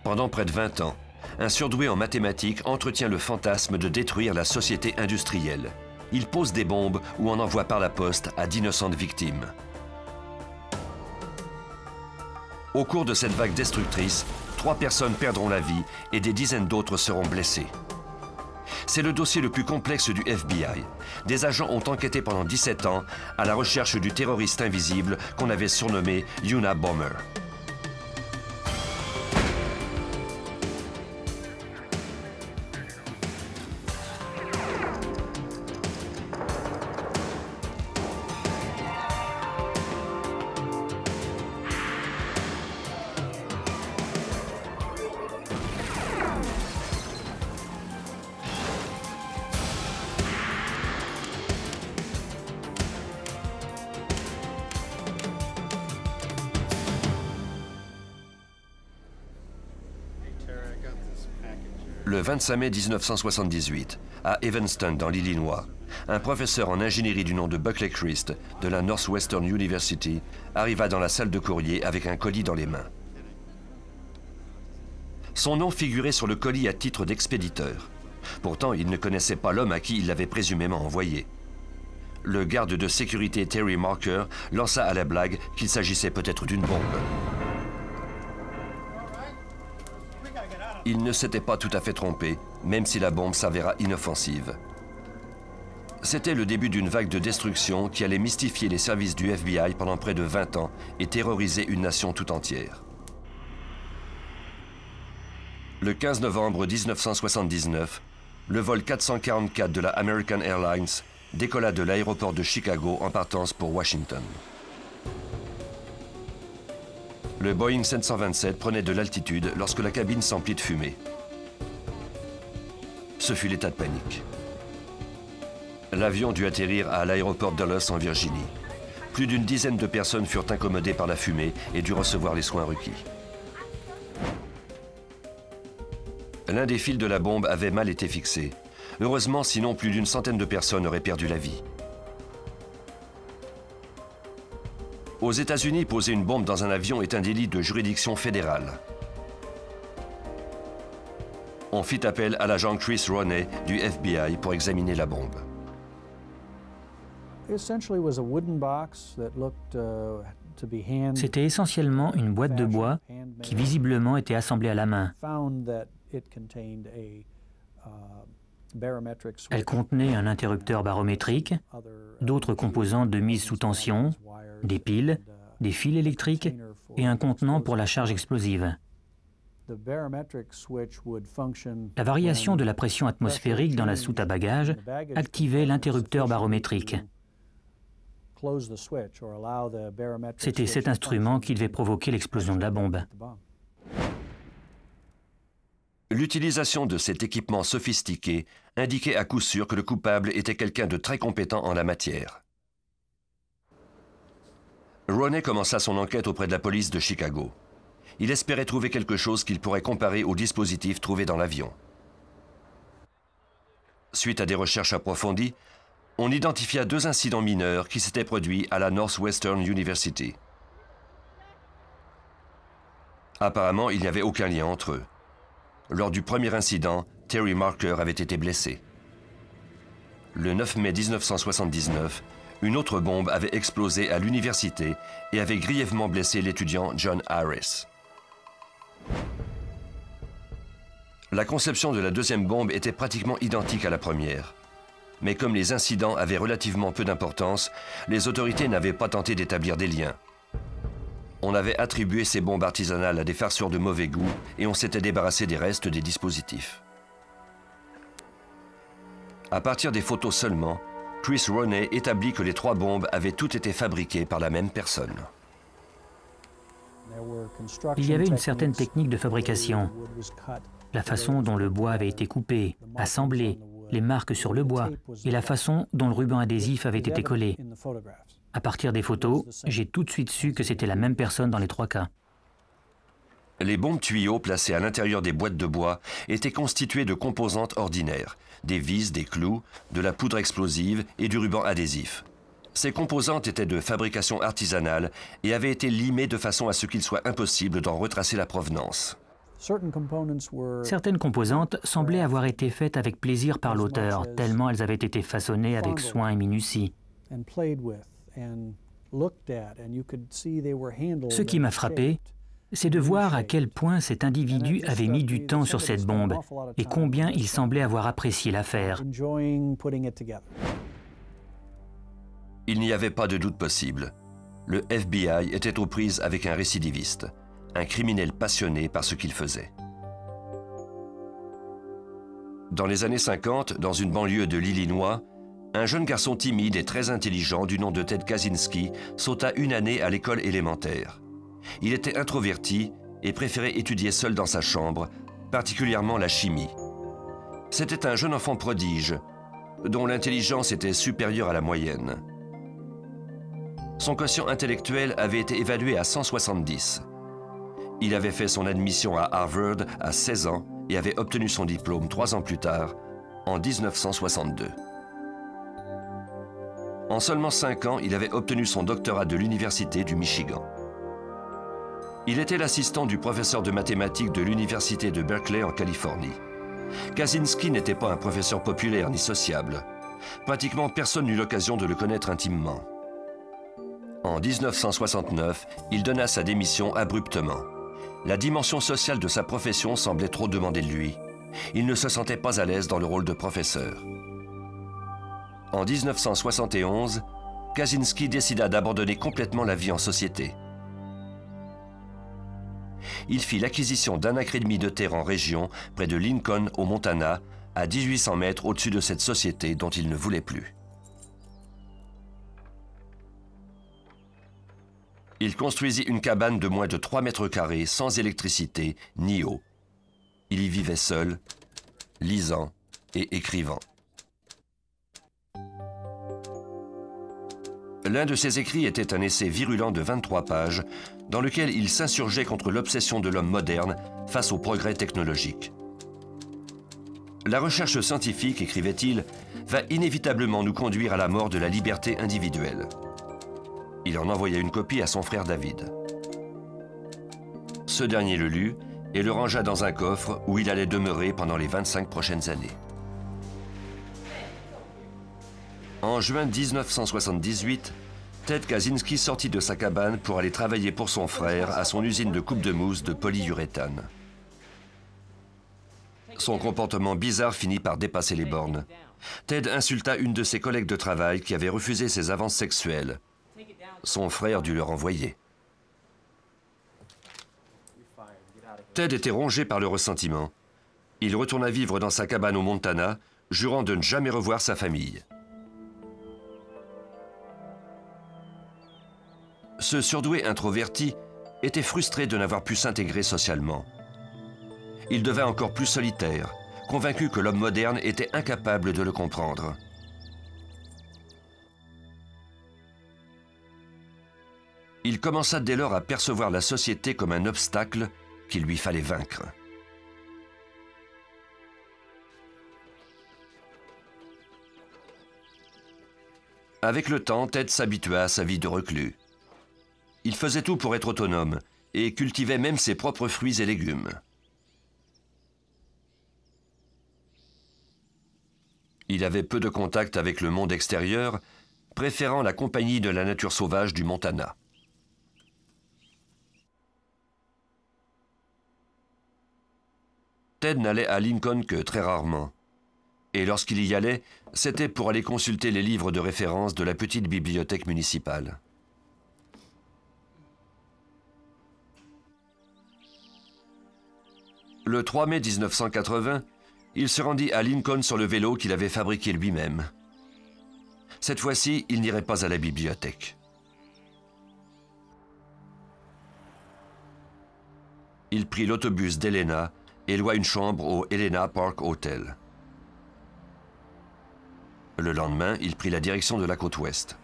Pendant près de 20 ans, un surdoué en mathématiques entretient le fantasme de détruire la société industrielle. Il pose des bombes ou en envoie par la poste à d'innocentes victimes. Au cours de cette vague destructrice, 3 personnes perdront la vie et des dizaines d'autres seront blessées. C'est le dossier le plus complexe du FBI. Des agents ont enquêté pendant 17 ans à la recherche du terroriste invisible qu'on avait surnommé Unabomber. Le 25 mai 1978, à Evanston, dans l'Illinois, un professeur en ingénierie du nom de Buckley Christ de la Northwestern University arriva dans la salle de courrier avec un colis dans les mains. Son nom figurait sur le colis à titre d'expéditeur. Pourtant, il ne connaissait pas l'homme à qui il l'avait présumément envoyé. Le garde de sécurité Terry Marker lança à la blague qu'il s'agissait peut-être d'une bombe. Il ne s'était pas tout à fait trompé, même si la bombe s'avéra inoffensive. C'était le début d'une vague de destruction qui allait mystifier les services du FBI pendant près de 20 ans et terroriser une nation tout entière. Le 15 novembre 1979, le vol 444 de la American Airlines décolla de l'aéroport de Chicago en partance pour Washington. Le Boeing 727 prenait de l'altitude lorsque la cabine s'emplit de fumée. Ce fut l'état de panique. L'avion dut atterrir à l'aéroport Dulles en Virginie. Plus d'une dizaine de personnes furent incommodées par la fumée et durent recevoir les soins requis. L'un des fils de la bombe avait mal été fixé. Heureusement, sinon plus d'une centaine de personnes auraient perdu la vie. Aux États-Unis, poser une bombe dans un avion est un délit de juridiction fédérale. On fit appel à l'agent Chris Roney du FBI pour examiner la bombe. C'était essentiellement une boîte de bois qui visiblement était assemblée à la main. Elle contenait un interrupteur barométrique, d'autres composantes de mise sous tension, des piles, des fils électriques et un contenant pour la charge explosive. La variation de la pression atmosphérique dans la soute à bagages activait l'interrupteur barométrique. C'était cet instrument qui devait provoquer l'explosion de la bombe. L'utilisation de cet équipement sophistiqué indiquait à coup sûr que le coupable était quelqu'un de très compétent en la matière. Roney commença son enquête auprès de la police de Chicago. Il espérait trouver quelque chose qu'il pourrait comparer au dispositif trouvé dans l'avion. Suite à des recherches approfondies, on identifia 2 incidents mineurs qui s'étaient produits à la Northwestern University. Apparemment, il n'y avait aucun lien entre eux. Lors du premier incident, Terry Marker avait été blessé. Le 9 mai 1979, une autre bombe avait explosé à l'université et avait grièvement blessé l'étudiant John Harris. La conception de la deuxième bombe était pratiquement identique à la première. Mais comme les incidents avaient relativement peu d'importance, les autorités n'avaient pas tenté d'établir des liens. On avait attribué ces bombes artisanales à des farceurs de mauvais goût et on s'était débarrassé des restes des dispositifs. À partir des photos seulement, Chris Roney établit que les 3 bombes avaient toutes été fabriquées par la même personne. Il y avait une certaine technique de fabrication. La façon dont le bois avait été coupé, assemblé, les marques sur le bois et la façon dont le ruban adhésif avait été collé. À partir des photos, j'ai tout de suite su que c'était la même personne dans les 3 cas. Les bombes tuyaux placées à l'intérieur des boîtes de bois étaient constituées de composantes ordinaires, des vis, des clous, de la poudre explosive et du ruban adhésif. Ces composantes étaient de fabrication artisanale et avaient été limées de façon à ce qu'il soit impossible d'en retracer la provenance. Certaines composantes semblaient avoir été faites avec plaisir par l'auteur, tellement elles avaient été façonnées avec soin et minutie. Ce qui m'a frappé, c'est de voir à quel point cet individu avait mis du temps sur cette bombe et combien il semblait avoir apprécié l'affaire. Il n'y avait pas de doute possible. Le FBI était aux prises avec un récidiviste, un criminel passionné par ce qu'il faisait. Dans les années 50, dans une banlieue de l'Illinois, un jeune garçon timide et très intelligent du nom de Ted Kaczynski sauta une année à l'école élémentaire. Il était introverti et préférait étudier seul dans sa chambre, particulièrement la chimie. C'était un jeune enfant prodige, dont l'intelligence était supérieure à la moyenne. Son quotient intellectuel avait été évalué à 170. Il avait fait son admission à Harvard à 16 ans et avait obtenu son diplôme 3 ans plus tard, en 1962. En seulement 5 ans, il avait obtenu son doctorat de l'Université du Michigan. Il était l'assistant du professeur de mathématiques de l'Université de Berkeley en Californie. Kaczynski n'était pas un professeur populaire ni sociable. Pratiquement personne n'eut l'occasion de le connaître intimement. En 1969, il donna sa démission abruptement. La dimension sociale de sa profession semblait trop demander de lui. Il ne se sentait pas à l'aise dans le rôle de professeur. En 1971, Kaczynski décida d'abandonner complètement la vie en société. Il fit l'acquisition d'un acre et demi de terre en région, près de Lincoln, au Montana, à 1800 mètres au-dessus de cette société dont il ne voulait plus. Il construisit une cabane de moins de 3 mètres carrés, sans électricité ni eau. Il y vivait seul, lisant et écrivant. L'un de ses écrits était un essai virulent de 23 pages, dans lequel il s'insurgeait contre l'obsession de l'homme moderne face au progrès technologique. La recherche scientifique, écrivait-il, va inévitablement nous conduire à la mort de la liberté individuelle. Il en envoya une copie à son frère David. Ce dernier le lut et le rangea dans un coffre où il allait demeurer pendant les 25 prochaines années. En juin 1978, Ted Kaczynski sortit de sa cabane pour aller travailler pour son frère à son usine de coupe de mousse de polyuréthane. Son comportement bizarre finit par dépasser les bornes. Ted insulta une de ses collègues de travail qui avait refusé ses avances sexuelles. Son frère dut le renvoyer. Ted était rongé par le ressentiment. Il retourna vivre dans sa cabane au Montana, jurant de ne jamais revoir sa famille. Ce surdoué introverti était frustré de n'avoir pu s'intégrer socialement. Il devint encore plus solitaire, convaincu que l'homme moderne était incapable de le comprendre. Il commença dès lors à percevoir la société comme un obstacle qu'il lui fallait vaincre. Avec le temps, Ted s'habitua à sa vie de reclus. Il faisait tout pour être autonome et cultivait même ses propres fruits et légumes. Il avait peu de contact avec le monde extérieur, préférant la compagnie de la nature sauvage du Montana. Ted n'allait à Lincoln que très rarement. Et lorsqu'il y allait, c'était pour aller consulter les livres de référence de la petite bibliothèque municipale. Le 3 mai 1980, il se rendit à Lincoln sur le vélo qu'il avait fabriqué lui-même. Cette fois-ci, il n'irait pas à la bibliothèque. Il prit l'autobus d'Helena et loua une chambre au Helena Park Hotel. Le lendemain, il prit la direction de la côte ouest.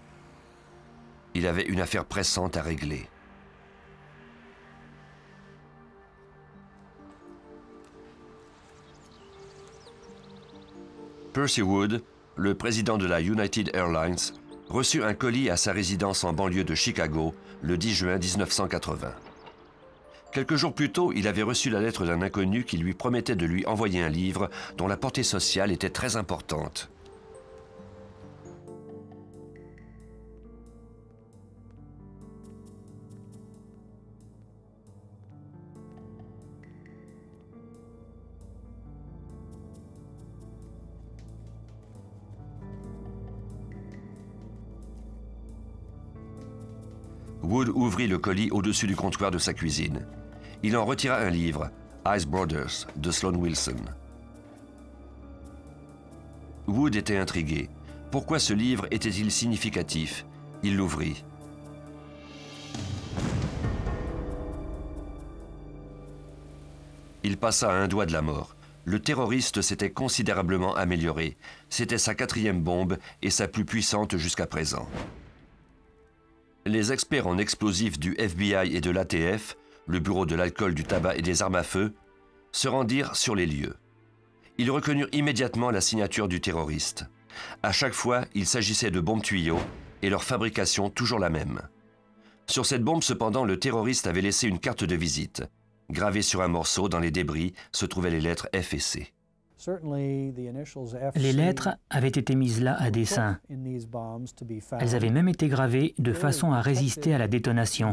Il avait une affaire pressante à régler. Percy Wood, le président de la United Airlines, reçut un colis à sa résidence en banlieue de Chicago le 10 juin 1980. Quelques jours plus tôt, il avait reçu la lettre d'un inconnu qui lui promettait de lui envoyer un livre dont la portée sociale était très importante. Wood ouvrit le colis au-dessus du comptoir de sa cuisine. Il en retira un livre, Ice Brothers, de Sloan Wilson. Wood était intrigué. Pourquoi ce livre était-il significatif? Il l'ouvrit. Il passa à un doigt de la mort. Le terroriste s'était considérablement amélioré. C'était sa 4e bombe et sa plus puissante jusqu'à présent. Les experts en explosifs du FBI et de l'ATF, le Bureau de l'alcool, du tabac et des armes à feu, se rendirent sur les lieux. Ils reconnurent immédiatement la signature du terroriste. À chaque fois, il s'agissait de bombes tuyaux et leur fabrication toujours la même. Sur cette bombe, cependant, le terroriste avait laissé une carte de visite. Gravée sur un morceau, dans les débris, se trouvaient les lettres F et C. Les lettres avaient été mises là à dessein. Elles avaient même été gravées de façon à résister à la détonation.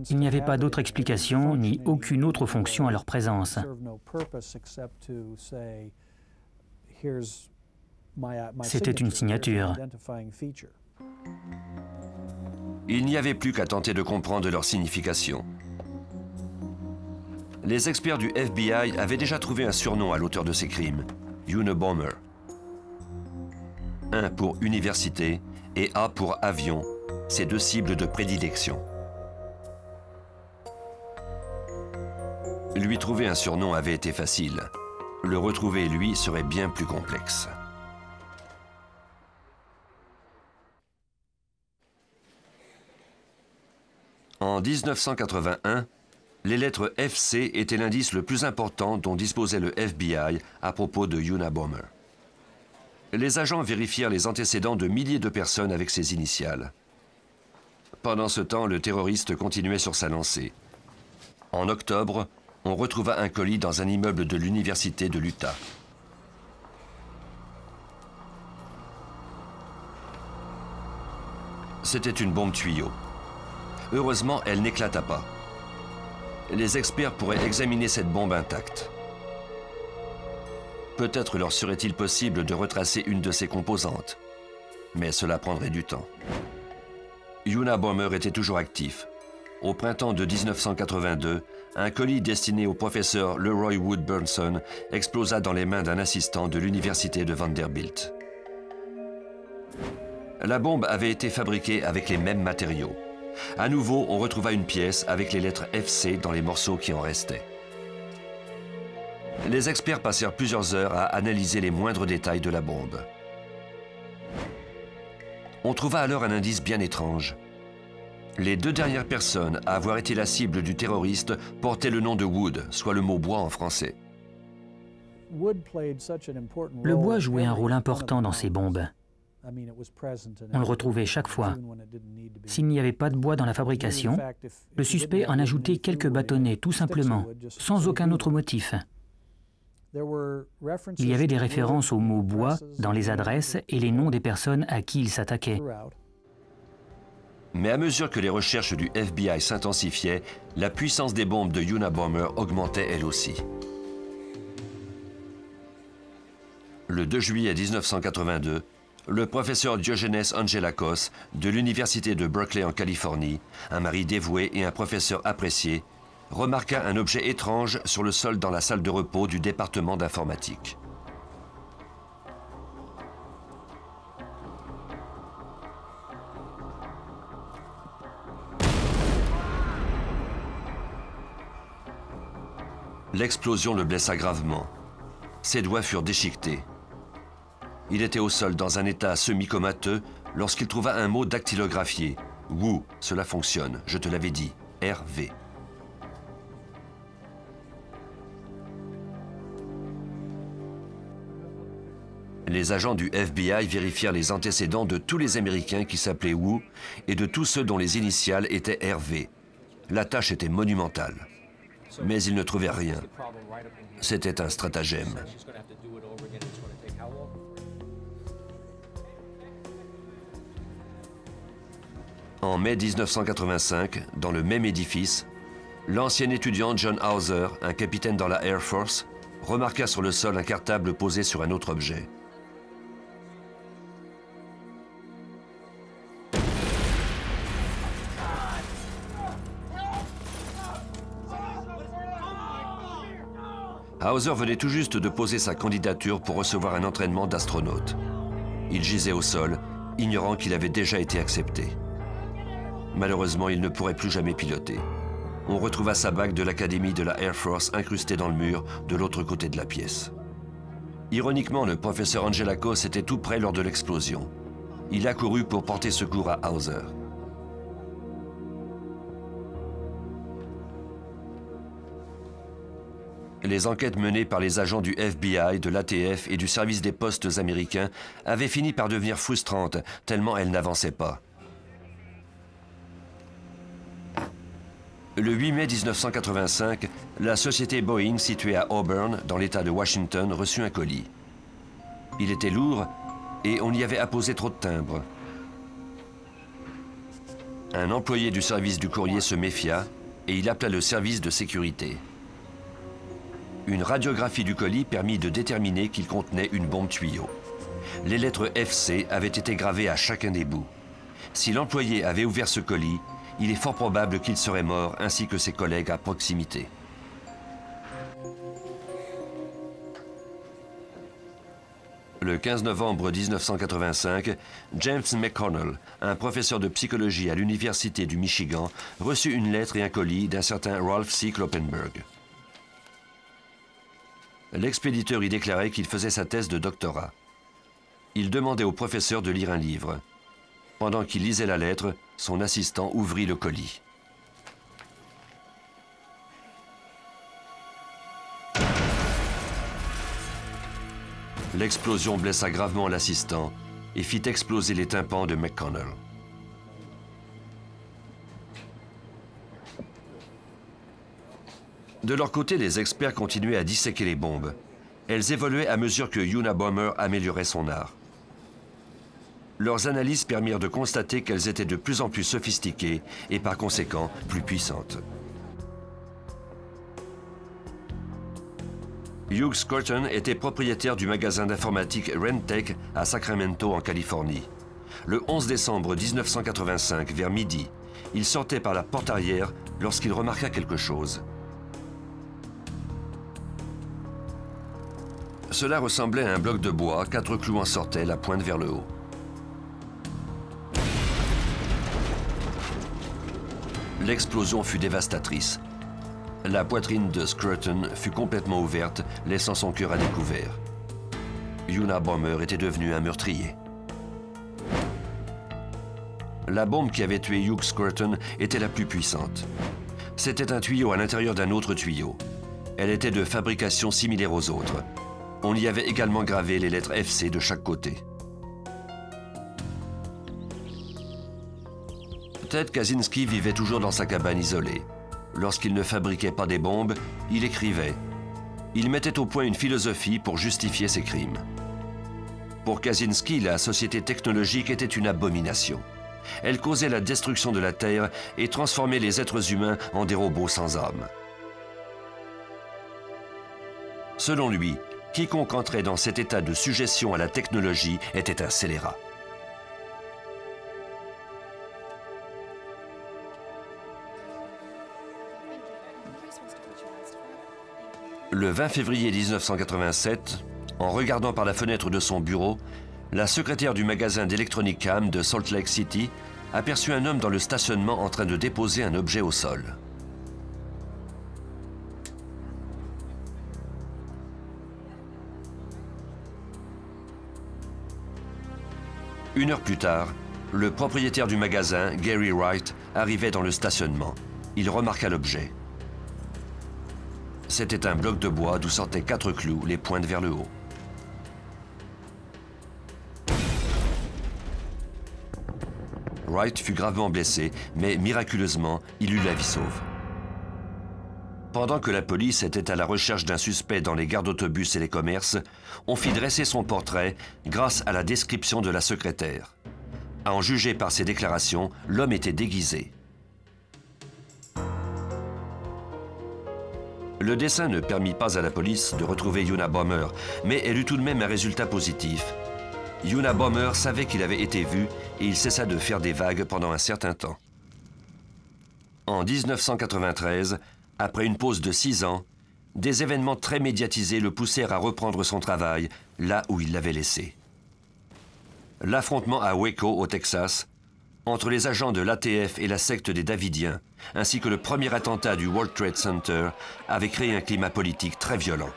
Il n'y avait pas d'autre explication ni aucune autre fonction à leur présence. C'était une signature. Il n'y avait plus qu'à tenter de comprendre leur signification. Les experts du FBI avaient déjà trouvé un surnom à l'auteur de ces crimes, Unabomber. Un pour université et A pour avion, ces deux cibles de prédilection. Lui trouver un surnom avait été facile. Le retrouver, lui, serait bien plus complexe. En 1981, les lettres FC étaient l'indice le plus important dont disposait le FBI à propos de Unabomber. Les agents vérifièrent les antécédents de milliers de personnes avec ces initiales. Pendant ce temps, le terroriste continuait sur sa lancée. En octobre, on retrouva un colis dans un immeuble de l'université de l'Utah. C'était une bombe tuyau. Heureusement, elle n'éclata pas. Les experts pourraient examiner cette bombe intacte. Peut-être leur serait-il possible de retracer une de ses composantes, mais cela prendrait du temps. Unabomber était toujours actif. Au printemps de 1982, un colis destiné au professeur Leroy Wood Burnson explosa dans les mains d'un assistant de l'université de Vanderbilt. La bombe avait été fabriquée avec les mêmes matériaux. À nouveau, on retrouva une pièce avec les lettres FC dans les morceaux qui en restaient. Les experts passèrent plusieurs heures à analyser les moindres détails de la bombe. On trouva alors un indice bien étrange. Les deux dernières personnes à avoir été la cible du terroriste portaient le nom de Wood, soit le mot bois en français. Le bois jouait un rôle important dans ces bombes. On le retrouvait chaque fois. S'il n'y avait pas de bois dans la fabrication, le suspect en ajoutait quelques bâtonnets, tout simplement, sans aucun autre motif. Il y avait des références au mot bois dans les adresses et les noms des personnes à qui il s'attaquait. Mais à mesure que les recherches du FBI s'intensifiaient, la puissance des bombes de Unabomber augmentait elle aussi. Le 2 juillet 1982, le professeur Diogenes Angelakos de l'université de Berkeley en Californie, un mari dévoué et un professeur apprécié, remarqua un objet étrange sur le sol dans la salle de repos du département d'informatique. L'explosion le blessa gravement. Ses doigts furent déchiquetés. Il était au sol dans un état semi-comateux lorsqu'il trouva un mot dactylographié. Woo, cela fonctionne, je te l'avais dit. RV. Les agents du FBI vérifièrent les antécédents de tous les Américains qui s'appelaient Wu et de tous ceux dont les initiales étaient Hervé. La tâche était monumentale. Mais ils ne trouvaient rien. C'était un stratagème. En mai 1985, dans le même édifice, l'ancien étudiant John Hauser, un capitaine dans la Air Force, remarqua sur le sol un cartable posé sur un autre objet. Hauser venait tout juste de poser sa candidature pour recevoir un entraînement d'astronaute. Il gisait au sol, ignorant qu'il avait déjà été accepté. Malheureusement, il ne pourrait plus jamais piloter. On retrouva sa bague de l'Académie de la Air Force incrustée dans le mur de l'autre côté de la pièce. Ironiquement, le professeur Angelakos était tout près lors de l'explosion. Il accourut pour porter secours à Hauser. Les enquêtes menées par les agents du FBI, de l'ATF et du service des postes américains avaient fini par devenir frustrantes, tellement elles n'avançaient pas. Le 8 mai 1985, la société Boeing, située à Auburn, dans l'État de Washington, reçut un colis. Il était lourd et on y avait apposé trop de timbres. Un employé du service du courrier se méfia et il appela le service de sécurité. Une radiographie du colis permit de déterminer qu'il contenait une bombe tuyau. Les lettres FC avaient été gravées à chacun des bouts. Si l'employé avait ouvert ce colis, il est fort probable qu'il serait mort ainsi que ses collègues à proximité. Le 15 novembre 1985, James McConnell, un professeur de psychologie à l'Université du Michigan, reçut une lettre et un colis d'un certain Ralph C. Kloppenberg. L'expéditeur y déclarait qu'il faisait sa thèse de doctorat. Il demandait au professeur de lire un livre. Pendant qu'il lisait la lettre, son assistant ouvrit le colis. L'explosion blessa gravement l'assistant et fit exploser les tympans de McConnell. De leur côté, les experts continuaient à disséquer les bombes. Elles évoluaient à mesure que Unabomber améliorait son art. Leurs analyses permirent de constater qu'elles étaient de plus en plus sophistiquées et par conséquent plus puissantes. Hugh Scruton était propriétaire du magasin d'informatique Rentech à Sacramento en Californie. Le 11 décembre 1985, vers midi, il sortait par la porte arrière lorsqu'il remarqua quelque chose. Cela ressemblait à un bloc de bois, 4 clous en sortaient, la pointe vers le haut. L'explosion fut dévastatrice. La poitrine de Scruton fut complètement ouverte, laissant son cœur à découvert. Unabomber était devenu un meurtrier. La bombe qui avait tué Hugh Scruton était la plus puissante. C'était un tuyau à l'intérieur d'un autre tuyau. Elle était de fabrication similaire aux autres. On y avait également gravé les lettres FC de chaque côté. Ted Kaczynski vivait toujours dans sa cabane isolée. Lorsqu'il ne fabriquait pas des bombes, il écrivait. Il mettait au point une philosophie pour justifier ses crimes. Pour Kaczynski, la société technologique était une abomination. Elle causait la destruction de la Terre et transformait les êtres humains en des robots sans âme. Selon lui, quiconque entrait dans cet état de sujétion à la technologie était un scélérat. Le 20 février 1987, en regardant par la fenêtre de son bureau, la secrétaire du magasin d'électronique Cam de Salt Lake City aperçut un homme dans le stationnement en train de déposer un objet au sol. Une heure plus tard, le propriétaire du magasin, Gary Wright, arrivait dans le stationnement. Il remarqua l'objet. C'était un bloc de bois d'où sortaient 4 clous, les pointes vers le haut. Wright fut gravement blessé, mais miraculeusement, il eut la vie sauve. Pendant que la police était à la recherche d'un suspect dans les gares d'autobus et les commerces, on fit dresser son portrait grâce à la description de la secrétaire. À en juger par ses déclarations, l'homme était déguisé. Le dessin ne permit pas à la police de retrouver Unabomber, mais elle eut tout de même un résultat positif. Unabomber savait qu'il avait été vu et il cessa de faire des vagues pendant un certain temps. En 1993, après une pause de 6 ans, des événements très médiatisés le poussèrent à reprendre son travail là où il l'avait laissé. L'affrontement à Waco, au Texas, entre les agents de l'ATF et la secte des Davidiens, ainsi que le premier attentat du World Trade Center, avait créé un climat politique très violent.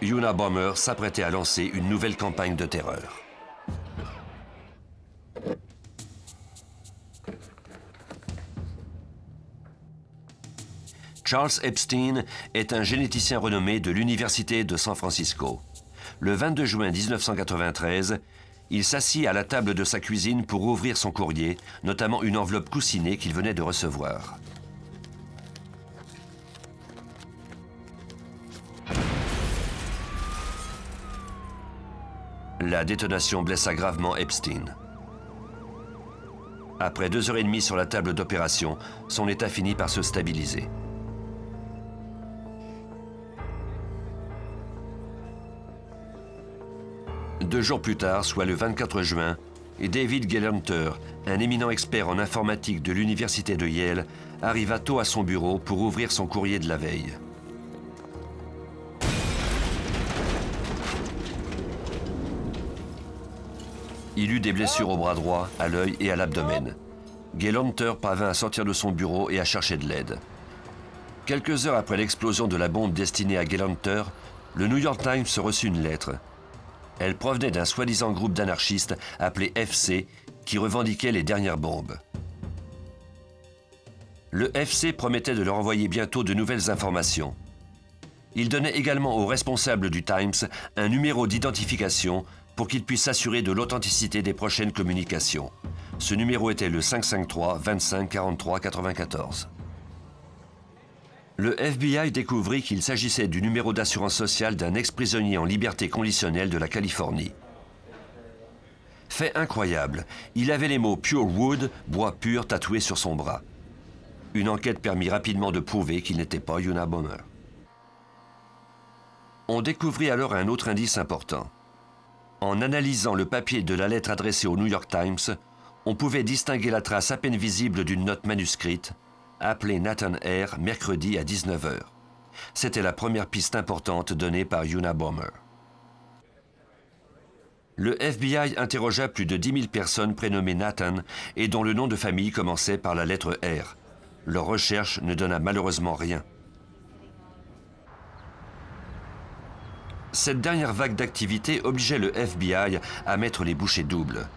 Unabomber s'apprêtait à lancer une nouvelle campagne de terreur. Charles Epstein est un généticien renommé de l'Université de San Francisco. Le 22 juin 1993, il s'assit à la table de sa cuisine pour ouvrir son courrier, notamment une enveloppe coussinée qu'il venait de recevoir. La détonation blessa gravement Epstein. Après 2 heures et demie sur la table d'opération, son état finit par se stabiliser. Deux jours plus tard, soit le 24 juin, David Gelernter, un éminent expert en informatique de l'université de Yale, arriva tôt à son bureau pour ouvrir son courrier de la veille. Il eut des blessures au bras droit, à l'œil et à l'abdomen. Gelernter parvint à sortir de son bureau et à chercher de l'aide. Quelques heures après l'explosion de la bombe destinée à Gelernter, le New York Times reçut une lettre. Elle provenait d'un soi-disant groupe d'anarchistes appelé FC qui revendiquait les dernières bombes. Le FC promettait de leur envoyer bientôt de nouvelles informations. Il donnait également aux responsables du Times un numéro d'identification pour qu'ils puissent s'assurer de l'authenticité des prochaines communications. Ce numéro était le 553 25 43 94. Le FBI découvrit qu'il s'agissait du numéro d'assurance sociale d'un ex-prisonnier en liberté conditionnelle de la Californie. Fait incroyable, il avait les mots « Pure Wood », bois pur, tatoués sur son bras. Une enquête permit rapidement de prouver qu'il n'était pas Unabomber. On découvrit alors un autre indice important. En analysant le papier de la lettre adressée au New York Times, on pouvait distinguer la trace à peine visible d'une note manuscrite, appelée Nathan R. mercredi à 19 h. C'était la première piste importante donnée par Unabomber. Le FBI interrogea plus de 10 000 personnes prénommées Nathan et dont le nom de famille commençait par la lettre R. Leur recherche ne donna malheureusement rien. Cette dernière vague d'activité obligeait le FBI à mettre les bouchées doubles.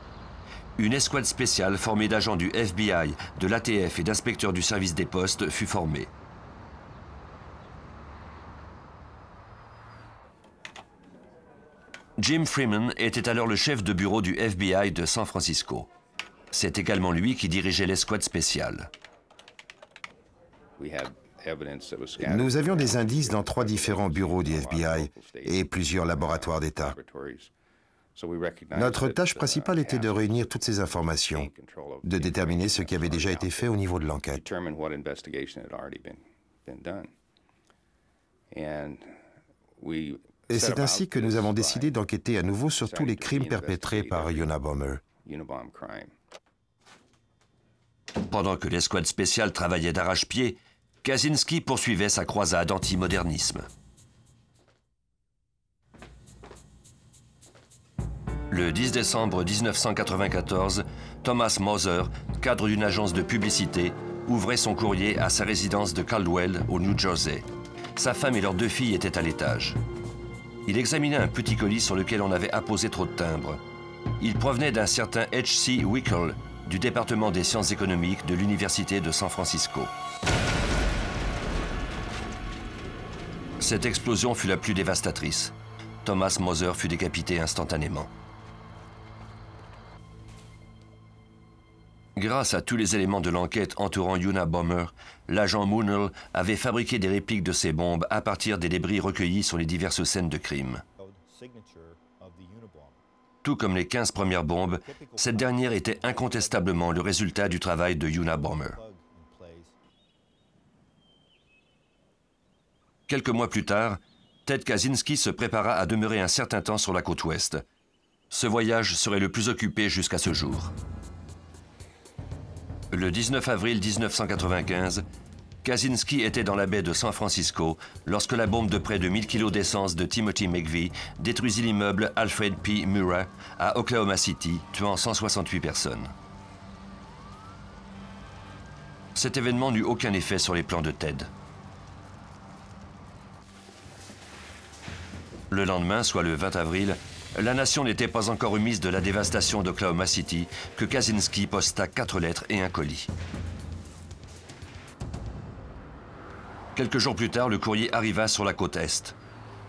Une escouade spéciale formée d'agents du FBI, de l'ATF et d'inspecteurs du service des postes fut formée. Jim Freeman était alors le chef de bureau du FBI de San Francisco. C'est également lui qui dirigeait l'escouade spéciale. Nous avions des indices dans 3 différents bureaux du FBI et plusieurs laboratoires d'État. Notre tâche principale était de réunir toutes ces informations, de déterminer ce qui avait déjà été fait au niveau de l'enquête. Et c'est ainsi que nous avons décidé d'enquêter à nouveau sur tous les crimes perpétrés par Unabomber. Pendant que l'escouade spéciale travaillait d'arrache-pied, Kaczynski poursuivait sa croisade anti-modernisme. Le 10 décembre 1994, Thomas Moser, cadre d'une agence de publicité, ouvrait son courrier à sa résidence de Caldwell, au New Jersey. Sa femme et leurs 2 filles étaient à l'étage. Il examinait un petit colis sur lequel on avait apposé trop de timbres. Il provenait d'un certain H.C. Wickel, du département des sciences économiques de l'Université de San Francisco. Cette explosion fut la plus dévastatrice. Thomas Moser fut décapité instantanément. Grâce à tous les éléments de l'enquête entourant Unabomber, l'agent Moonell avait fabriqué des répliques de ces bombes à partir des débris recueillis sur les diverses scènes de crime. Tout comme les 15 premières bombes, cette dernière était incontestablement le résultat du travail de Unabomber. Quelques mois plus tard, Ted Kaczynski se prépara à demeurer un certain temps sur la côte ouest. Ce voyage serait le plus occupé jusqu'à ce jour. Le 19 avril 1995, Kaczynski était dans la baie de San Francisco lorsque la bombe de près de 1000 kg d'essence de Timothy McVeigh détruisit l'immeuble Alfred P. Murrah à Oklahoma City, tuant 168 personnes. Cet événement n'eut aucun effet sur les plans de Ted. Le lendemain, soit le 20 avril, la nation n'était pas encore remise de la dévastation d'Oklahoma City que Kaczynski posta 4 lettres et un colis. Quelques jours plus tard, le courrier arriva sur la côte Est.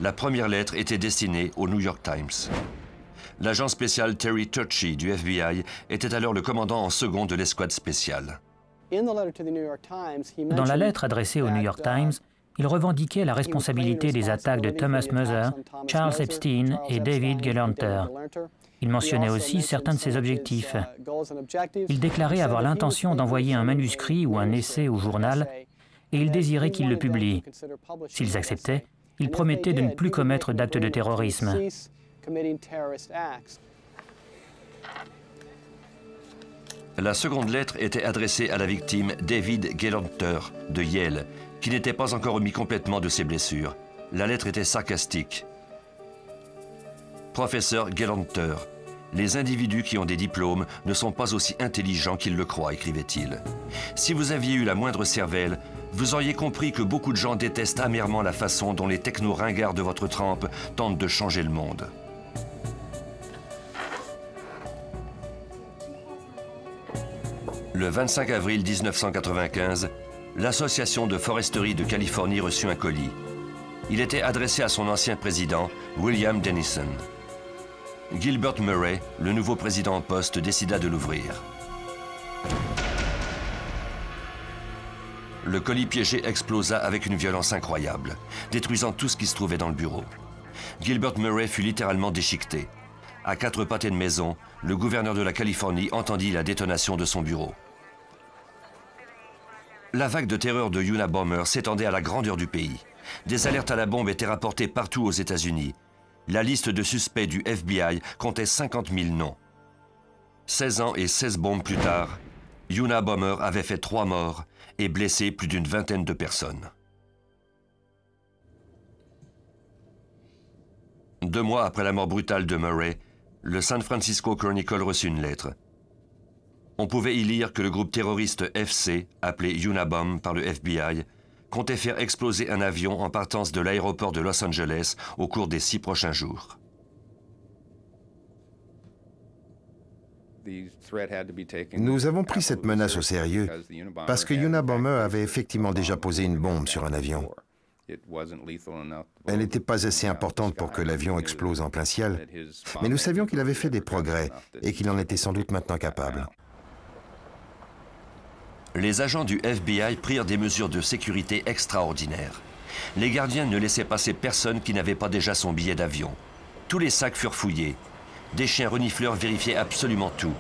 La première lettre était destinée au New York Times. L'agent spécial Terry Turchie du FBI était alors le commandant en second de l'escouade spéciale. Dans la lettre adressée au New York Times, il revendiquait la responsabilité des attaques de Thomas Mother, Charles Epstein et David Gelernter. Il mentionnait aussi certains de ses objectifs. Il déclarait avoir l'intention d'envoyer un manuscrit ou un essai au journal et il désirait qu'il le publie. S'ils acceptaient, il promettait de ne plus commettre d'actes de terrorisme. La seconde lettre était adressée à la victime David Gelernter de Yale, qui n'était pas encore remis complètement de ses blessures. La lettre était sarcastique. Professeur Gelernter, les individus qui ont des diplômes ne sont pas aussi intelligents qu'ils le croient, écrivait-il. Si vous aviez eu la moindre cervelle, vous auriez compris que beaucoup de gens détestent amèrement la façon dont les techno-ringards de votre trempe tentent de changer le monde. Le 25 avril 1995, l'Association de foresterie de Californie reçut un colis. Il était adressé à son ancien président, William Dennison. Gilbert Murray, le nouveau président en poste, décida de l'ouvrir. Le colis piégé explosa avec une violence incroyable, détruisant tout ce qui se trouvait dans le bureau. Gilbert Murray fut littéralement déchiqueté. À 4 pâtés de maison, le gouverneur de la Californie entendit la détonation de son bureau. La vague de terreur de Unabomber s'étendait à la grandeur du pays. Des alertes à la bombe étaient rapportées partout aux États-Unis. La liste de suspects du FBI comptait 50 000 noms. 16 ans et 16 bombes plus tard, Unabomber avait fait 3 morts et blessé plus d'une vingtaine de personnes. 2 mois après la mort brutale de Murray, le San Francisco Chronicle reçut une lettre. On pouvait y lire que le groupe terroriste FC, appelé Unabomb par le FBI, comptait faire exploser un avion en partance de l'aéroport de Los Angeles au cours des 6 prochains jours. Nous avons pris cette menace au sérieux parce que Unabomber avait effectivement déjà posé une bombe sur un avion. Elle n'était pas assez importante pour que l'avion explose en plein ciel, mais nous savions qu'il avait fait des progrès et qu'il en était sans doute maintenant capable. Les agents du FBI prirent des mesures de sécurité extraordinaires. Les gardiens ne laissaient passer personne qui n'avait pas déjà son billet d'avion. Tous les sacs furent fouillés. Des chiens renifleurs vérifiaient absolument tout.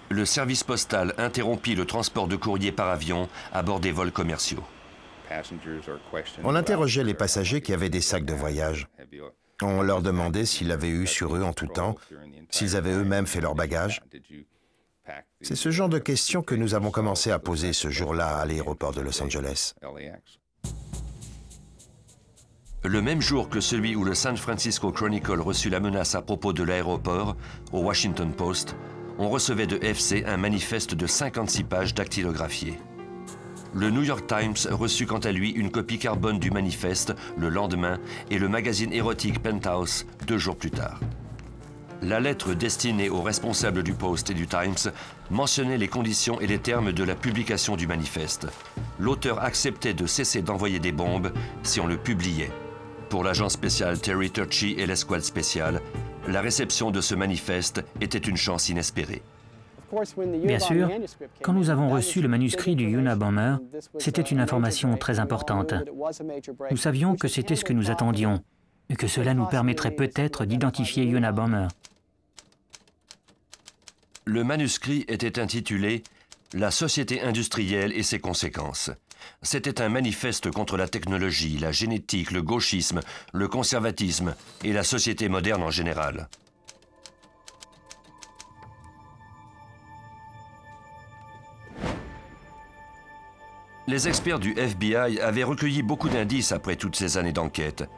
Le service postal interrompit le transport de courrier par avion à bord des vols commerciaux. On interrogeait les passagers qui avaient des sacs de voyage. On leur demandait s'ils l'avaient eu sur eux en tout temps, s'ils avaient eux-mêmes fait leur bagage. C'est ce genre de questions que nous avons commencé à poser ce jour-là à l'aéroport de Los Angeles. Le même jour que celui où le San Francisco Chronicle reçut la menace à propos de l'aéroport, au Washington Post, on recevait de FC un manifeste de 56 pages dactylographiées. Le New York Times reçut quant à lui une copie carbone du manifeste le lendemain et le magazine érotique Penthouse 2 jours plus tard. La lettre destinée aux responsables du Post et du Times mentionnait les conditions et les termes de la publication du manifeste. L'auteur acceptait de cesser d'envoyer des bombes si on le publiait. Pour l'agent spécial Terry Turchie et l'escouade spéciale, la réception de ce manifeste était une chance inespérée. Bien sûr, quand nous avons reçu le manuscrit du Unabomber, c'était une information très importante. Nous savions que c'était ce que nous attendions, et que cela nous permettrait peut-être d'identifier Unabomber. Le manuscrit était intitulé « La société industrielle et ses conséquences ». C'était un manifeste contre la technologie, la génétique, le gauchisme, le conservatisme et la société moderne en général. Les experts du FBI avaient recueilli beaucoup d'indices après toutes ces années d'enquête.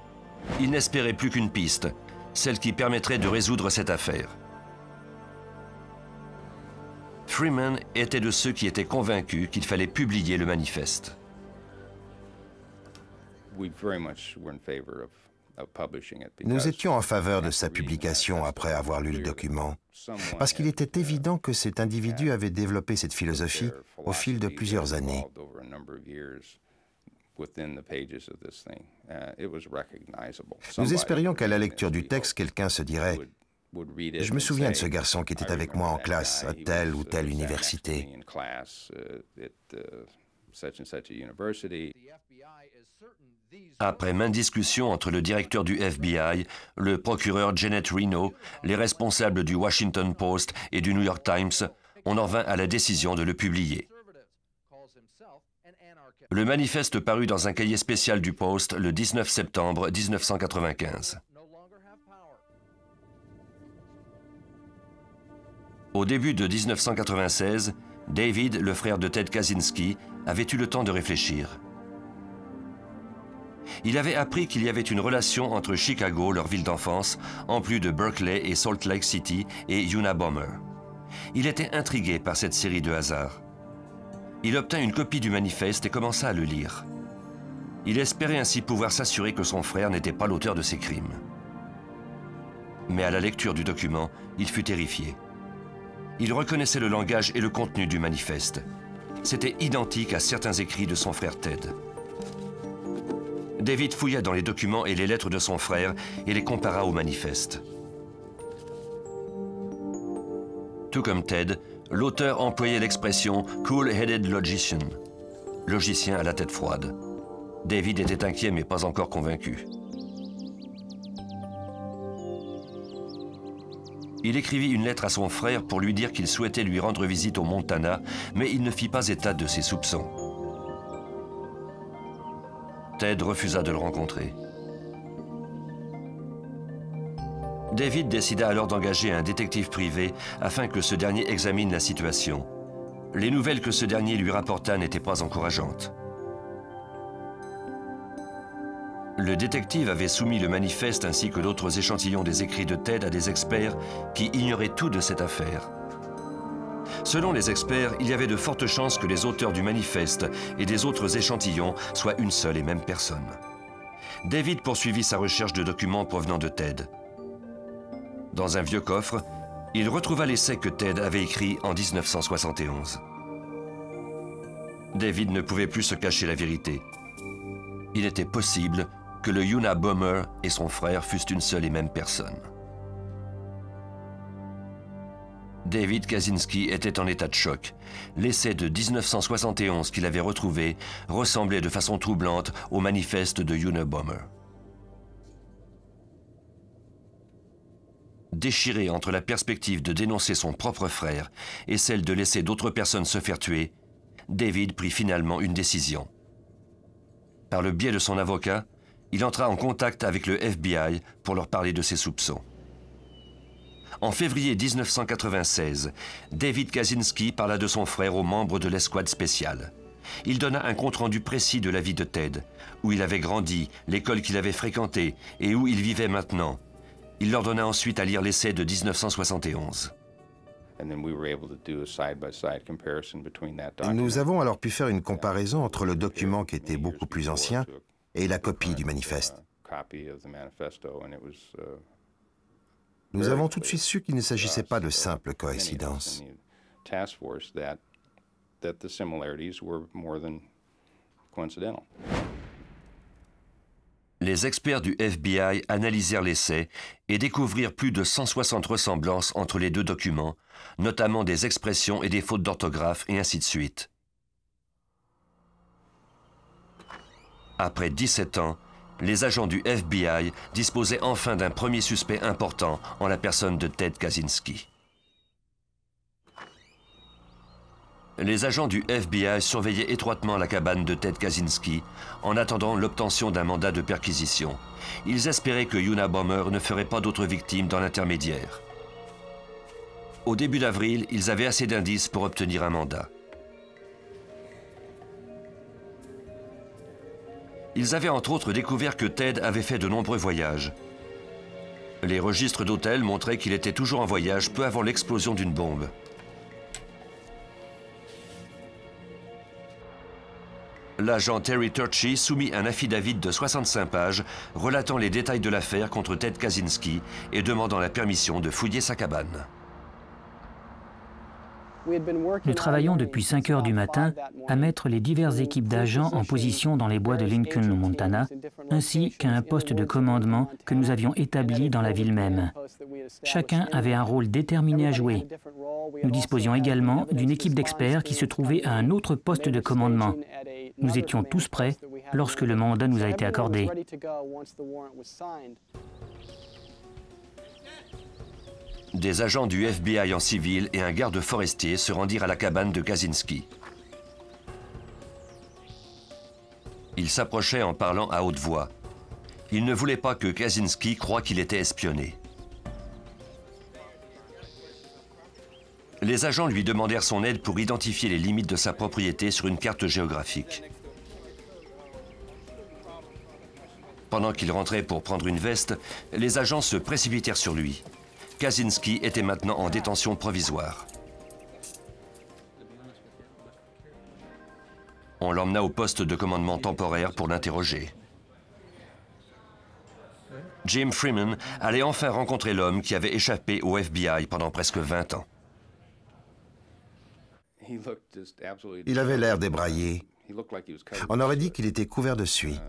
Ils n'espéraient plus qu'une piste, celle qui permettrait de résoudre cette affaire. Freeman était de ceux qui étaient convaincus qu'il fallait publier le manifeste. Nous étions en faveur de sa publication après avoir lu le document, parce qu'il était évident que cet individu avait développé cette philosophie au fil de plusieurs années. Nous espérions qu'à la lecture du texte, quelqu'un se dirait « Je me souviens de ce garçon qui était avec moi en classe à telle ou telle université. » Après maintes discussions entre le directeur du FBI, le procureur Janet Reno, les responsables du Washington Post et du New York Times, on en vint à la décision de le publier. Le manifeste parut dans un cahier spécial du Post le 19 septembre 1995. Au début de 1996, David, le frère de Ted Kaczynski, avait eu le temps de réfléchir. Il avait appris qu'il y avait une relation entre Chicago, leur ville d'enfance, en plus de Berkeley et Salt Lake City et Unabomber. Il était intrigué par cette série de hasards. Il obtint une copie du manifeste et commença à le lire. Il espérait ainsi pouvoir s'assurer que son frère n'était pas l'auteur de ces crimes. Mais à la lecture du document, il fut terrifié. Il reconnaissait le langage et le contenu du manifeste. C'était identique à certains écrits de son frère Ted. David fouilla dans les documents et les lettres de son frère et les compara au manifeste. Tout comme Ted, l'auteur employait l'expression « cool-headed logician », logicien à la tête froide. David était inquiet mais pas encore convaincu. Il écrivit une lettre à son frère pour lui dire qu'il souhaitait lui rendre visite au Montana, mais il ne fit pas état de ses soupçons. Ted refusa de le rencontrer. David décida alors d'engager un détective privé afin que ce dernier examine la situation. Les nouvelles que ce dernier lui rapporta n'étaient pas encourageantes. Le détective avait soumis le manifeste ainsi que d'autres échantillons des écrits de Ted à des experts qui ignoraient tout de cette affaire. Selon les experts, il y avait de fortes chances que les auteurs du manifeste et des autres échantillons soient une seule et même personne. David poursuivit sa recherche de documents provenant de Ted. Dans un vieux coffre, il retrouva l'essai que Ted avait écrit en 1971. David ne pouvait plus se cacher la vérité. Il était possible que le Unabomber et son frère fussent une seule et même personne. David Kaczynski était en état de choc. L'essai de 1971 qu'il avait retrouvé ressemblait de façon troublante au manifeste de Unabomber. Déchiré entre la perspective de dénoncer son propre frère et celle de laisser d'autres personnes se faire tuer, David prit finalement une décision. Par le biais de son avocat, il entra en contact avec le FBI pour leur parler de ses soupçons. En février 1996, David Kaczynski parla de son frère aux membres de l'escouade spéciale. Il donna un compte-rendu précis de la vie de Ted, où il avait grandi, l'école qu'il avait fréquentée et où il vivait maintenant. Il leur donna ensuite à lire l'essai de 1971. Nous avons alors pu faire une comparaison entre le document qui était beaucoup plus ancien et la copie du manifeste. Nous avons tout de suite su qu'il ne s'agissait pas de simples coïncidences. Les experts du FBI analysèrent l'essai et découvrirent plus de 160 ressemblances entre les deux documents, notamment des expressions et des fautes d'orthographe et ainsi de suite. Après 17 ans, les agents du FBI disposaient enfin d'un premier suspect important en la personne de Ted Kaczynski. Les agents du FBI surveillaient étroitement la cabane de Ted Kaczynski en attendant l'obtention d'un mandat de perquisition. Ils espéraient que Unabomber ne ferait pas d'autres victimes dans l'intermédiaire. Au début d'avril, ils avaient assez d'indices pour obtenir un mandat. Ils avaient entre autres découvert que Ted avait fait de nombreux voyages. Les registres d'hôtel montraient qu'il était toujours en voyage peu avant l'explosion d'une bombe. L'agent Terry Turchi soumit un affidavit de 65 pages relatant les détails de l'affaire contre Ted Kaczynski et demandant la permission de fouiller sa cabane. Nous travaillons depuis 5 heures du matin à mettre les diverses équipes d'agents en position dans les bois de Lincoln, au Montana, ainsi qu'à un poste de commandement que nous avions établi dans la ville même. Chacun avait un rôle déterminé à jouer. Nous disposions également d'une équipe d'experts qui se trouvait à un autre poste de commandement. Nous étions tous prêts lorsque le mandat nous a été accordé. Des agents du FBI en civil et un garde forestier se rendirent à la cabane de Kaczynski. Ils s'approchaient en parlant à haute voix. Ils ne voulaient pas que Kaczynski croie qu'il était espionné. Les agents lui demandèrent son aide pour identifier les limites de sa propriété sur une carte géographique. Pendant qu'il rentrait pour prendre une veste, les agents se précipitèrent sur lui. Kaczynski était maintenant en détention provisoire. On l'emmena au poste de commandement temporaire pour l'interroger. Jim Freeman allait enfin rencontrer l'homme qui avait échappé au FBI pendant presque 20 ans. Il avait l'air débraillé. On aurait dit qu'il était couvert de suie.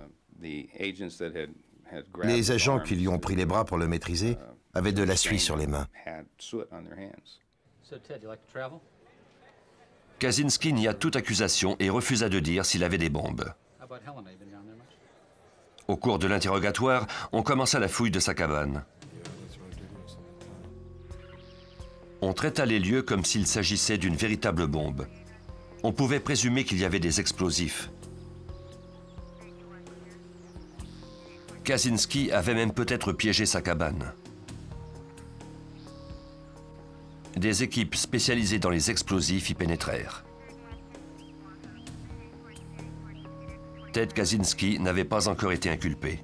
Les agents qui lui ont pris les bras pour le maîtriser avaient de la suie sur les mains. Kaczynski nia toute accusation et refusa de dire s'il avait des bombes. Au cours de l'interrogatoire, on commença la fouille de sa cabane. On traita les lieux comme s'il s'agissait d'une véritable bombe. On pouvait présumer qu'il y avait des explosifs. Kaczynski avait même peut-être piégé sa cabane. Des équipes spécialisées dans les explosifs y pénétrèrent. Ted Kaczynski n'avait pas encore été inculpé.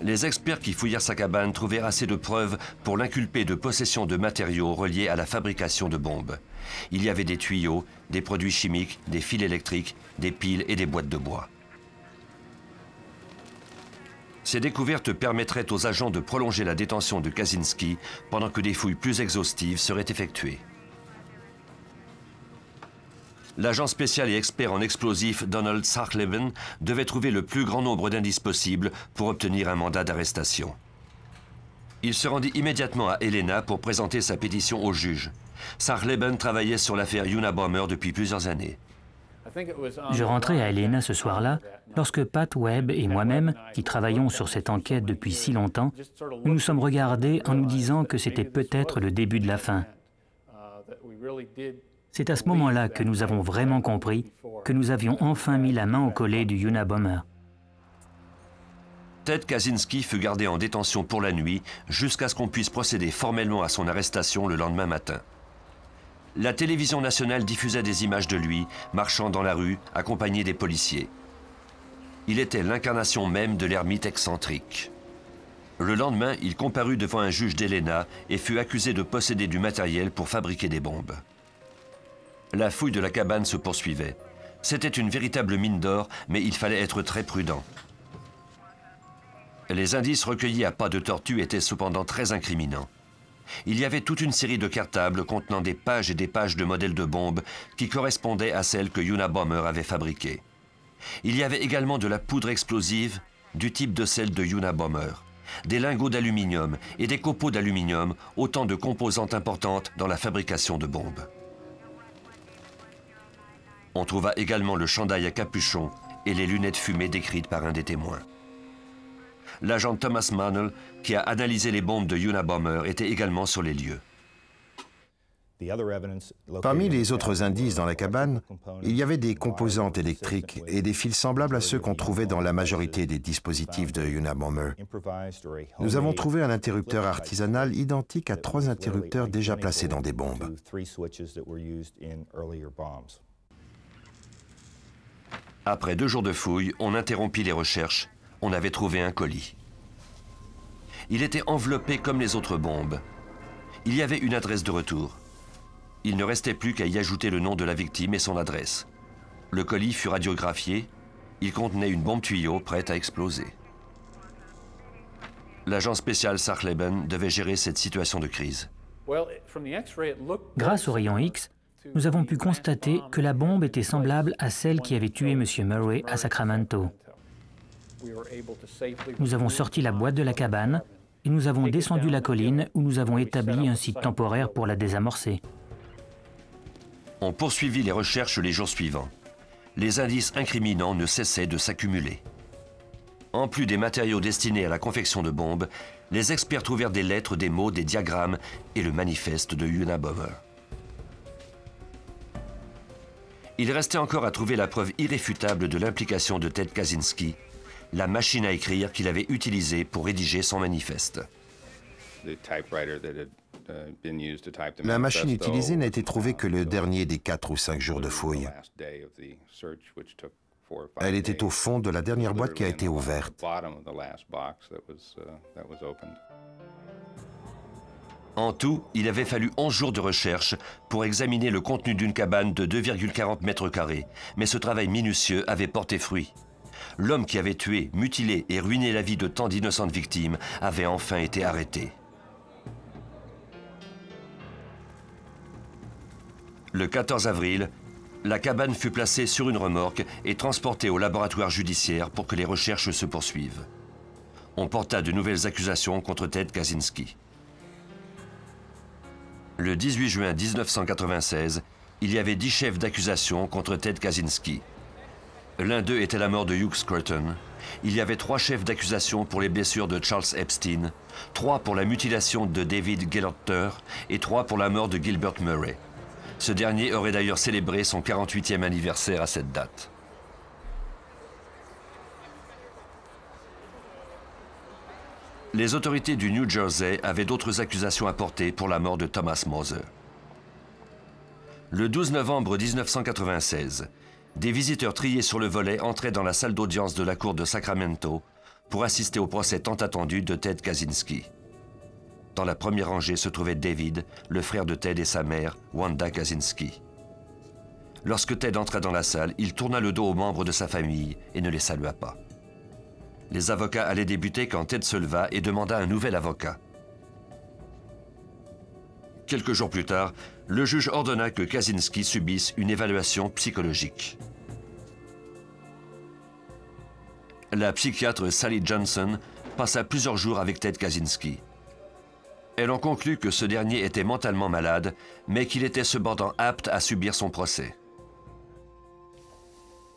Les experts qui fouillèrent sa cabane trouvèrent assez de preuves pour l'inculper de possession de matériaux reliés à la fabrication de bombes. Il y avait des tuyaux, des produits chimiques, des fils électriques, des piles et des boîtes de bois. Ces découvertes permettraient aux agents de prolonger la détention de Kaczynski pendant que des fouilles plus exhaustives seraient effectuées. L'agent spécial et expert en explosifs Donald Sachleben devait trouver le plus grand nombre d'indices possibles pour obtenir un mandat d'arrestation. Il se rendit immédiatement à Helena pour présenter sa pétition au juge. Sachleben travaillait sur l'affaire Unabomber depuis plusieurs années. Je rentrais à Helena ce soir-là lorsque Pat Webb et moi-même, qui travaillons sur cette enquête depuis si longtemps, nous nous sommes regardés en nous disant que c'était peut-être le début de la fin. C'est à ce moment-là que nous avons vraiment compris que nous avions enfin mis la main au collet du Unabomber. Ted Kaczynski fut gardé en détention pour la nuit jusqu'à ce qu'on puisse procéder formellement à son arrestation le lendemain matin. La télévision nationale diffusait des images de lui, marchant dans la rue, accompagné des policiers. Il était l'incarnation même de l'ermite excentrique. Le lendemain, il comparut devant un juge d'Helena et fut accusé de posséder du matériel pour fabriquer des bombes. La fouille de la cabane se poursuivait. C'était une véritable mine d'or, mais il fallait être très prudent. Les indices recueillis à pas de tortue étaient cependant très incriminants. Il y avait toute une série de cartables contenant des pages et des pages de modèles de bombes qui correspondaient à celles que Unabomber avait fabriquées. Il y avait également de la poudre explosive du type de celle de Unabomber, des lingots d'aluminium et des copeaux d'aluminium, autant de composantes importantes dans la fabrication de bombes. On trouva également le chandail à capuchon et les lunettes fumées décrites par un des témoins. L'agent Thomas Mannel, qui a analysé les bombes de Unabomber, était également sur les lieux. Parmi les autres indices dans la cabane, il y avait des composantes électriques et des fils semblables à ceux qu'on trouvait dans la majorité des dispositifs de Unabomber. Nous avons trouvé un interrupteur artisanal identique à 3 interrupteurs déjà placés dans des bombes. Après 2 jours de fouilles, on interrompit les recherches. On avait trouvé un colis. Il était enveloppé comme les autres bombes. Il y avait une adresse de retour. Il ne restait plus qu'à y ajouter le nom de la victime et son adresse. Le colis fut radiographié. Il contenait une bombe tuyau prête à exploser. L'agent spécial Sachleben devait gérer cette situation de crise. Grâce au rayon X, nous avons pu constater que la bombe était semblable à celle qui avait tué M. Murray à Sacramento. Nous avons sorti la boîte de la cabane et nous avons descendu la colline où nous avons établi un site temporaire pour la désamorcer. On poursuivit les recherches les jours suivants. Les indices incriminants ne cessaient de s'accumuler. En plus des matériaux destinés à la confection de bombes, les experts trouvèrent des lettres, des mots, des diagrammes et le manifeste de Unabomber. Il restait encore à trouver la preuve irréfutable de l'implication de Ted Kaczynski, la machine à écrire qu'il avait utilisée pour rédiger son manifeste. La machine utilisée n'a été trouvée que le dernier des 4 ou 5 jours de fouille. Elle était au fond de la dernière boîte qui a été ouverte. En tout, il avait fallu 11 jours de recherche pour examiner le contenu d'une cabane de 2,40 mètres carrés, mais ce travail minutieux avait porté fruit. L'homme qui avait tué, mutilé et ruiné la vie de tant d'innocentes victimes avait enfin été arrêté. Le 14 avril, la cabane fut placée sur une remorque et transportée au laboratoire judiciaire pour que les recherches se poursuivent. On porta de nouvelles accusations contre Ted Kaczynski. Le 18 juin 1996, il y avait 10 chefs d'accusation contre Ted Kaczynski. L'un d'eux était la mort de Hugh Scruton. Il y avait 3 chefs d'accusation pour les blessures de Charles Epstein, 3 pour la mutilation de David Gelorter et 3 pour la mort de Gilbert Murray. Ce dernier aurait d'ailleurs célébré son 48e anniversaire à cette date. Les autorités du New Jersey avaient d'autres accusations à porter pour la mort de Thomas Moser. Le 12 novembre 1996, des visiteurs triés sur le volet entraient dans la salle d'audience de la cour de Sacramento pour assister au procès tant attendu de Ted Kaczynski. Dans la première rangée se trouvait David, le frère de Ted et sa mère, Wanda Kaczynski. Lorsque Ted entra dans la salle, il tourna le dos aux membres de sa famille et ne les salua pas. Les avocats allaient débuter quand Ted se leva et demanda un nouvel avocat. Quelques jours plus tard, le juge ordonna que Kaczynski subisse une évaluation psychologique. La psychiatre Sally Johnson passa plusieurs jours avec Ted Kaczynski. Elle en conclut que ce dernier était mentalement malade, mais qu'il était cependant apte à subir son procès.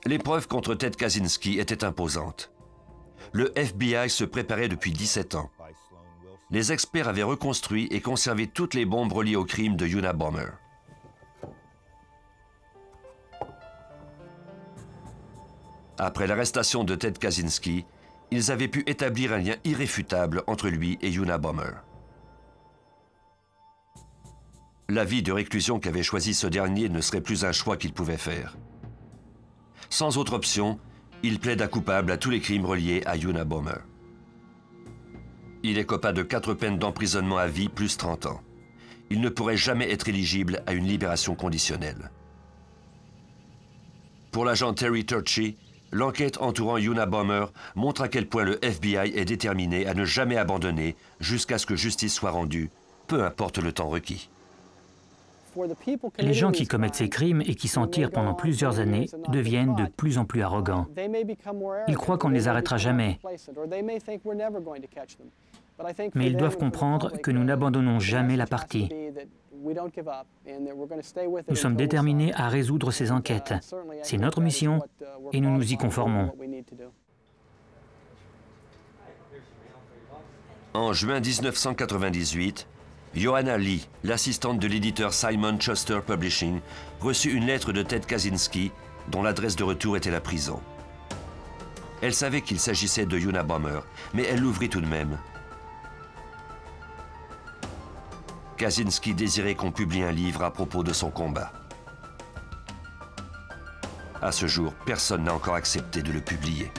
Les preuves contre Ted Kaczynski étaient imposantes. Le FBI se préparait depuis 17 ans. Les experts avaient reconstruit et conservé toutes les bombes reliées au crime de Unabomber. Après l'arrestation de Ted Kaczynski, ils avaient pu établir un lien irréfutable entre lui et Unabomber. La vie de réclusion qu'avait choisi ce dernier ne serait plus un choix qu'il pouvait faire. Sans autre option, il plaida coupable à tous les crimes reliés à Unabomber. Il écopa de 4 peines d'emprisonnement à vie plus 30 ans. Il ne pourrait jamais être éligible à une libération conditionnelle. Pour l'agent Terry Turchi, l'enquête entourant Unabomber montre à quel point le FBI est déterminé à ne jamais abandonner jusqu'à ce que justice soit rendue, peu importe le temps requis. Les gens qui commettent ces crimes et qui s'en tirent pendant plusieurs années deviennent de plus en plus arrogants. Ils croient qu'on ne les arrêtera jamais. Mais ils doivent comprendre que nous n'abandonnons jamais la partie. Nous sommes déterminés à résoudre ces enquêtes. C'est notre mission et nous nous y conformons. En juin 1998, Johanna Lee, l'assistante de l'éditeur Simon Schuster Publishing, reçut une lettre de Ted Kaczynski, dont l'adresse de retour était la prison. Elle savait qu'il s'agissait de Unabomber, mais elle l'ouvrit tout de même. Kaczynski désirait qu'on publie un livre à propos de son combat. À ce jour, personne n'a encore accepté de le publier.